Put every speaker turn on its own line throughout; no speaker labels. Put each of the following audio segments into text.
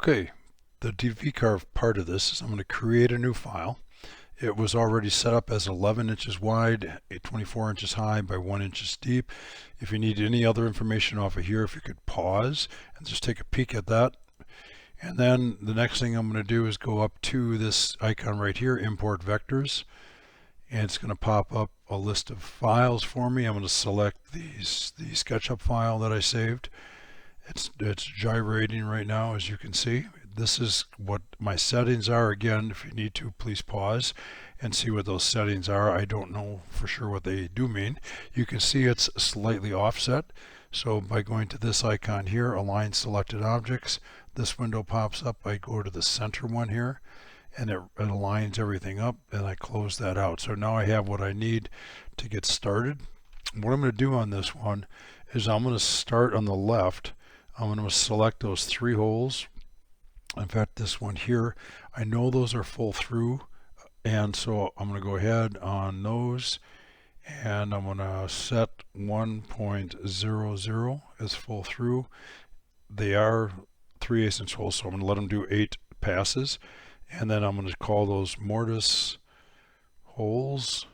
Okay, the Vcarve part of this is I'm going to create a new file. It was already set up as 11 inches wide, 24 inches high by 1 inches deep. If you need any other information off of here, if you could pause and just take a peek at that. And then the next thing I'm going to do is go up to this icon right here, import vectors. And it's going to pop up a list of files for me. I'm going to select the SketchUp file that I saved. It's gyrating right now, as you can see. This is what my settings are. Again, if you need to, please pause and see what those settings are. I don't know for sure what they do mean. You can see it's slightly offset. So by going to this icon here, align selected objects, this window pops up. I go to the center one here, and it aligns everything up, and I close that out. So now I have what I need to get started. What I'm going to do on this one is I'm going to start on the left. I'm going to select those 3 holes. In fact, this one here, I know those are full through, and so I'm going to go ahead on those, and I'm going to set 1.00 as full through. They are 3/8 inch holes, so I'm going to let them do 8 passes, and then I'm going to call those mortise holes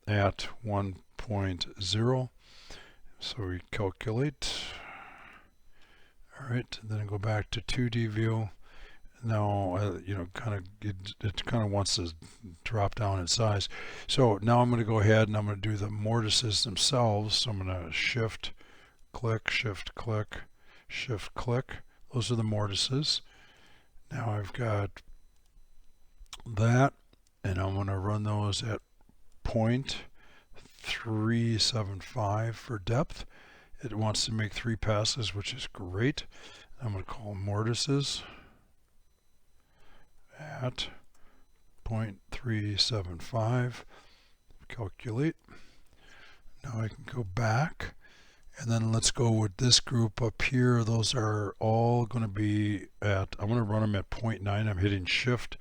at 1.0. So we calculate. All right, then I go back to 2D view. Now, it kind of wants to drop down in size. So now I'm going to go ahead and I'm going to do the mortises themselves. So I'm going to shift, click, shift, click, shift, click. Those are the mortises. Now I've got that, and I'm going to run those at 0.375 for depth. It wants to make 3 passes, which is great. I'm going to call them mortises at 0.375. Calculate. Now I can go back, and then let's go with this group up here. Those are all going to be at, I'm going to run them at 0.9. I'm hitting shift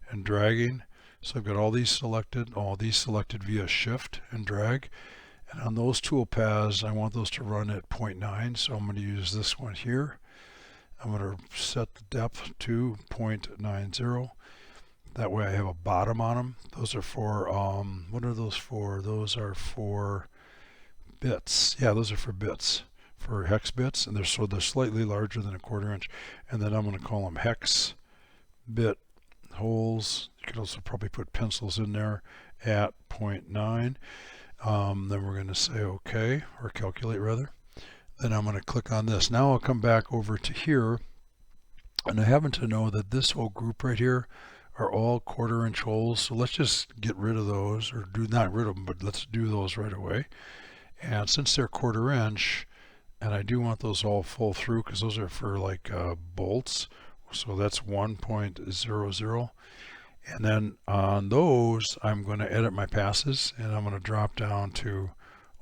and dragging. So I've got all these selected via shift and drag. And on those tool paths, I want those to run at 0.9, so I'm going to use this one here. I'm going to set the depth to 0.90. That way I have a bottom on them. Those are for, what are those for? Those are for bits. Yeah, those are for bits, for hex bits, and they're slightly larger than a 1/4 inch. And then I'm going to call them hex bit holes. You could also probably put pencils in there at 0.9. Then we're going to say OK, or calculate rather. Then I'm going to click on this. Now I'll come back over to here, and I happen to know that this whole group right here are all 1/4 inch holes. So let's just get rid of those, or not rid of them, but let's do those right away. And since they're 1/4 inch, and I do want those all full through because those are for like bolts, so that's 1.00. And then on those, I'm going to edit my passes, and I'm going to drop down to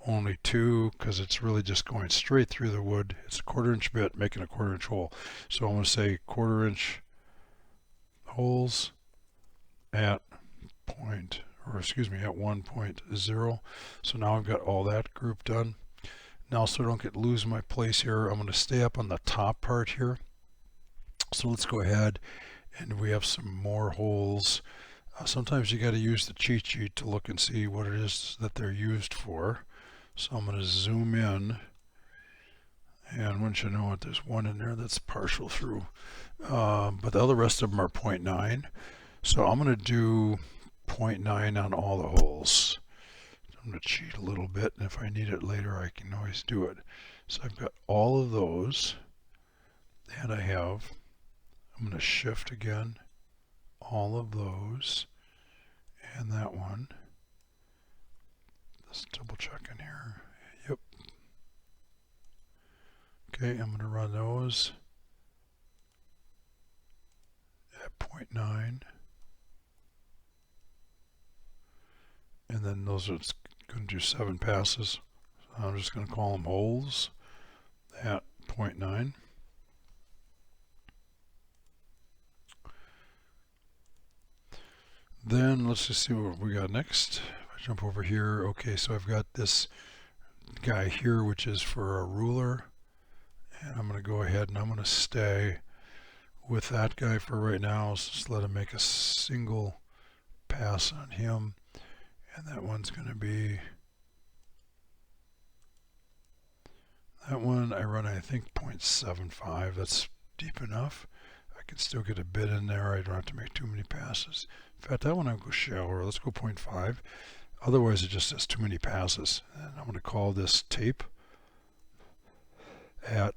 only 2 because it's really just going straight through the wood. It's a 1/4 inch bit making a 1/4 inch hole. So I'm going to say 1/4 inch holes at at 1.0. So now I've got all that group done. Now, so I don't lose my place here, I'm going to stay up on the top part here. So let's go ahead, and we have some more holes. Sometimes you got to use the cheat sheet to look and see what it is that they're used for. So I'm going to zoom in, and once you know it, there's one in there that's partial through, but the other rest of them are 0.9. So I'm going to do 0.9 on all the holes. I'm going to cheat a little bit, and if I need it later, I can always do it. So I've got all of those, and I'm going to shift again, all of those, and that one. Let's double check in here. Yep. Okay, I'm going to run those at 0.9. And then those are going to do 7 passes. So I'm just going to call them holes at 0.9. Then let's just see what we got next. If I jump over here, okay, so I've got this guy here, which is for a ruler. And I'm going to go ahead and I'm going to stay with that guy for right now. So just let him make a single pass on him, and that one's going to be that one. I run, I think, 0.75. That's deep enough. I can still get a bit in there. I don't have to make too many passes. In fact, that one I'll go shallower. Let's go 0.5. Otherwise, it just has too many passes. And I'm going to call this tape at,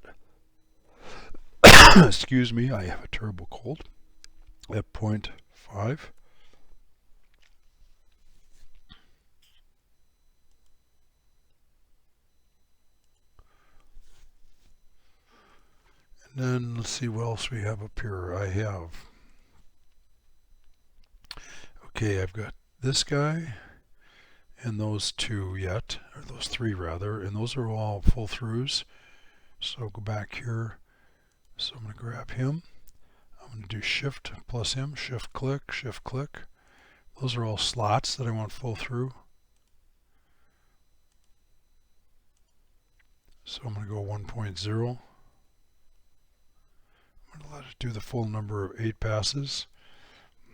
excuse me, I have a terrible cold, at 0.5. And then let's see what else we have up here. I have, okay, I've got this guy and those two yet, or those three rather, and those are all full throughs. So I'll go back here. So I'm going to grab him. I'm going to do Shift plus him, Shift click, Shift click. Those are all slots that I want full through. So I'm going to go 1.0. I'm going to let it do the full number of 8 passes.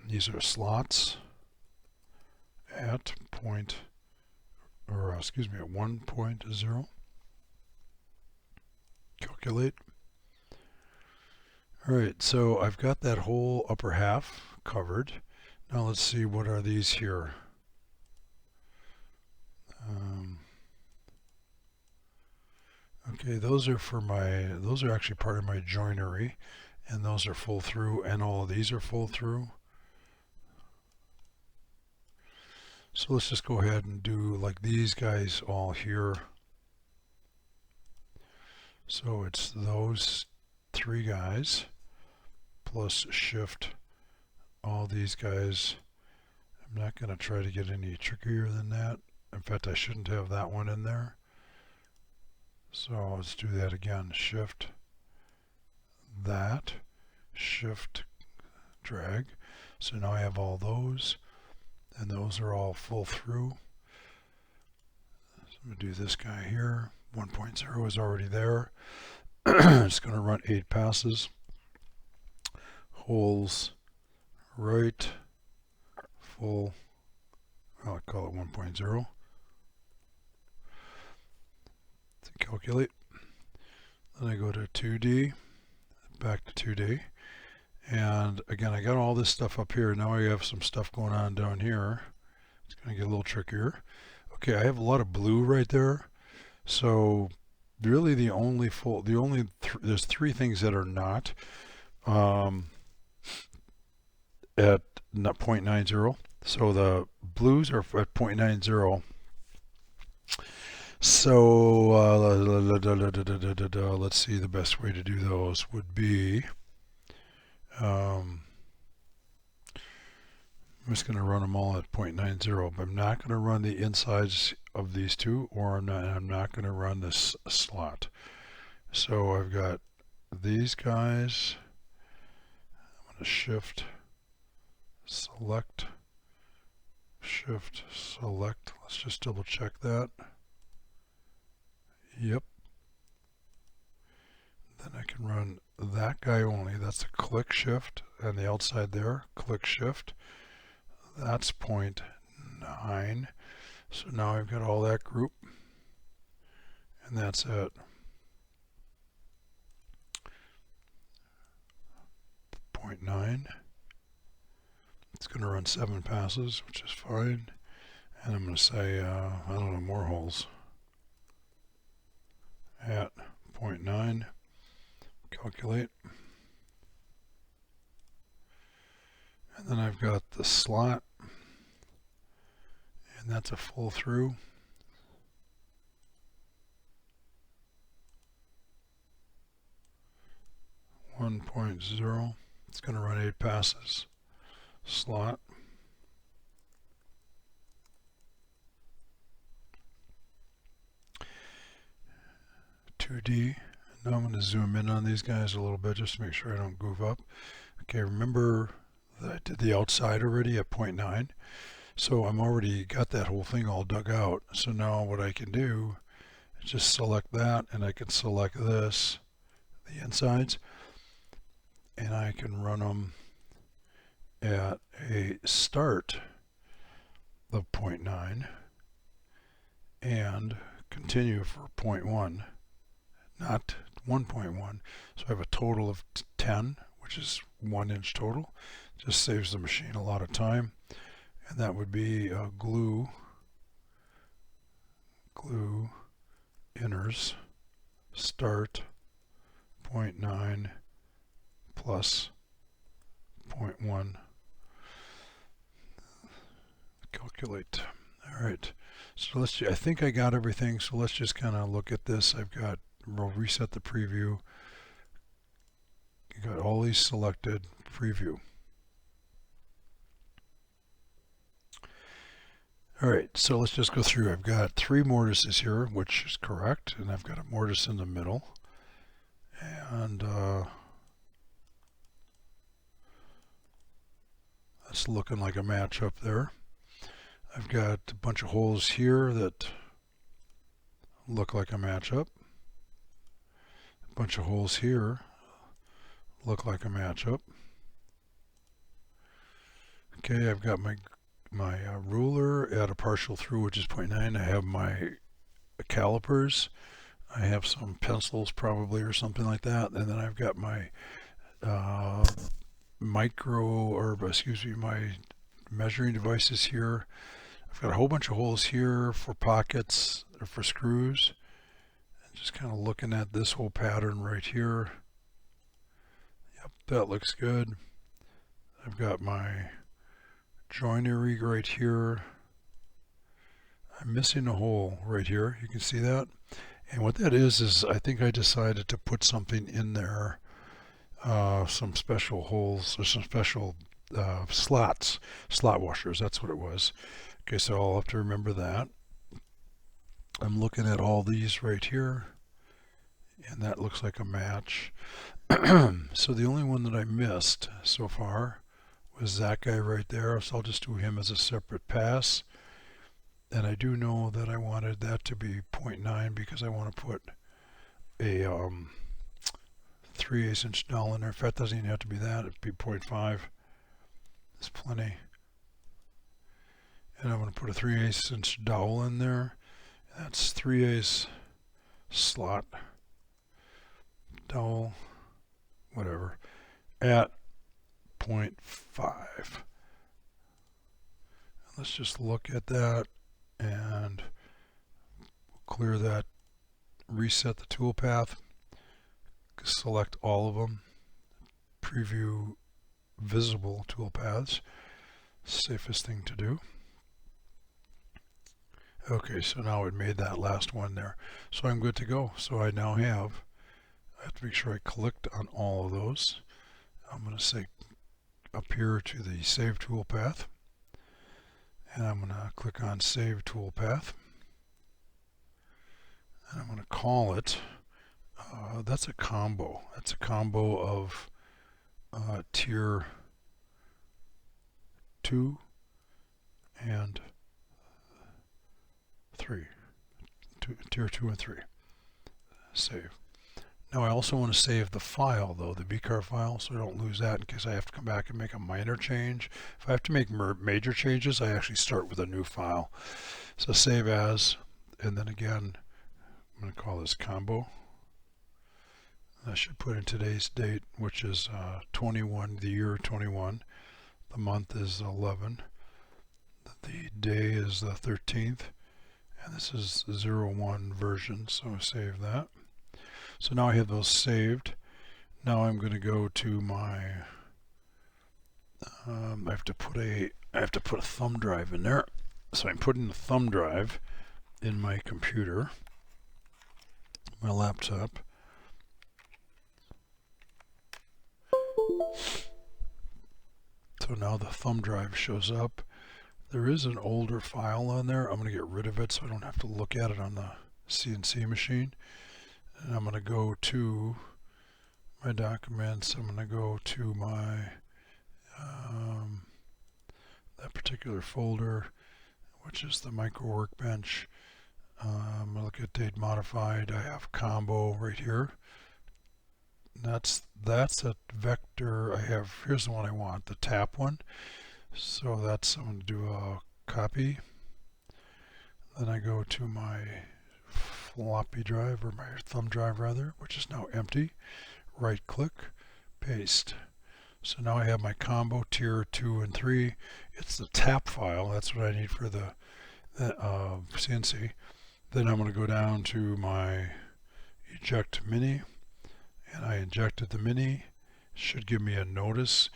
These are slots at at 1.0. Calculate. Alright, so I've got that whole upper half covered. Now let's see, what are these here? Okay, those are actually part of my joinery, and those are full through, and all of these are full through. So let's just go ahead and do like these guys all here. So it's those 3 guys plus Shift all these guys. I'm not going to try to get any trickier than that. In fact, I shouldn't have that one in there. So let's do that again. Shift that, Shift drag. So now I have all those, and those are all full through. So I'm going to do this guy here. 1.0 is already there. It's going to run 8 passes. Holes right, full, I'll call it 1.0. To calculate. Then I go to 2D, back to 2D. And again, I got all this stuff up here. Now I have some stuff going on down here. It's going to get a little trickier. Okay, I have a lot of blue right there. So really there's 3 things that are not at 0.90. So the blues are at 0.90. So let's see, the best way to do those would be, I'm just going to run them all at 0.90, but I'm not going to run the insides of these 2, or I'm not going to run this slot. So I've got these guys. I'm going to Shift, select, Shift, select. Let's just double check that. Yep. Then I can run that guy only. That's a click Shift, and the outside there, click Shift. That's 0.9. So now I've got all that group, and that's it. 0.9. It's going to run 7 passes, which is fine. And I'm going to say, I don't know, more holes. At 0.9. Calculate. And then I've got the slot, and that's a full through. .0. It's going to run 8 passes. Slot. .2D. Now I'm going to zoom in on these guys a little bit just to make sure I don't goof up. Okay, remember that I did the outside already at 0.9. So I'm already got that whole thing all dug out. So now what I can do is just select that, and I can select this, the insides. and I can run them at a start of 0.9 and continue for 0.1, not 1.1. So I have a total of 10, which is 1 inch total. Just saves the machine a lot of time. And that would be glue inners start 0.9 plus 0.1. Calculate. All right. So let's. I think I got everything. So let's just kind of look at this. We'll reset the preview. You got all these selected. Preview. All right. So let's just go through. I've got 3 mortises here, which is correct, and I've got a mortise in the middle, and that's looking like a match up there. I've got a bunch of holes here that look like a matchup. A bunch of holes here look like a matchup. Okay, I've got my ruler at a partial through, which is 0.9. I have my calipers. I have some pencils probably or something like that. And then I've got my my measuring devices here. I've got a whole bunch of holes here for pockets or for screws. And just kind of looking at this whole pattern right here. Yep, that looks good. I've got my joinery right here. I'm missing a hole right here. You can see that. And what that is I think I decided to put something in there, some special holes or some special slot washers. That's what it was. Okay, so I'll have to remember that. I'm looking at all these right here, and that looks like a match. So the only one that I missed so far was that guy right there, so I'll just do him as a separate pass. And I do know that I wanted that to be 0.9 because I want to put a 3/8 inch dowel in there. In fact, it doesn't even have to be that, it'd be 0.5. That's plenty. And I'm going to put a 3/8 inch dowel in there. That's 3/8 slot dowel, whatever, at 0.5. Let's just look at that and clear that, reset the toolpath, select all of them, preview visible toolpaths, safest thing to do. Okay, so now it made that last one there. So I'm good to go. So I now I have to make sure I clicked on all of those. I'm going to say up here to the Save Toolpath. And I'm going to click on Save Toolpath. And I'm going to call it, that's a combo. That's a combo of tier 2 and 3. Tier 2 and 3. Save. Now I also want to save the file though, the Vcarve file, so I don't lose that in case I have to come back and make a minor change. If I have to make major changes, I actually start with a new file. So save as, and then again, I'm going to call this combo. I should put in today's date, which is 21, the year 21. The month is 11. The day is the 13th. And this is 01 version, so save that. So now I have those saved. Now I'm going to go to my, I have to put a thumb drive in there. So I'm putting the thumb drive in my computer, my laptop. So now the thumb drive shows up. There is an older file on there. I'm going to get rid of it so I don't have to look at it on the CNC machine. And I'm going to go to my documents. I'm going to go to my that particular folder, which is the micro workbench. I'm going to look at date modified. I have combo right here. that's a vector I have. Here's the one I want, the tap one. So that's, I'm going to do a copy. Then I go to my floppy drive, or my thumb drive rather, which is now empty. Right click, paste. So now I have my combo tier 2 and 3. It's the tap file. That's what I need for the CNC. Then I'm going to go down to my eject mini, and I injected the mini. Should give me a notice.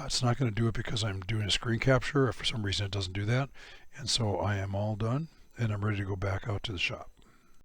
It's not going to do it because I'm doing a screen capture. For some reason it doesn't do that. And so I am all done, and I'm ready to go back out to the shop.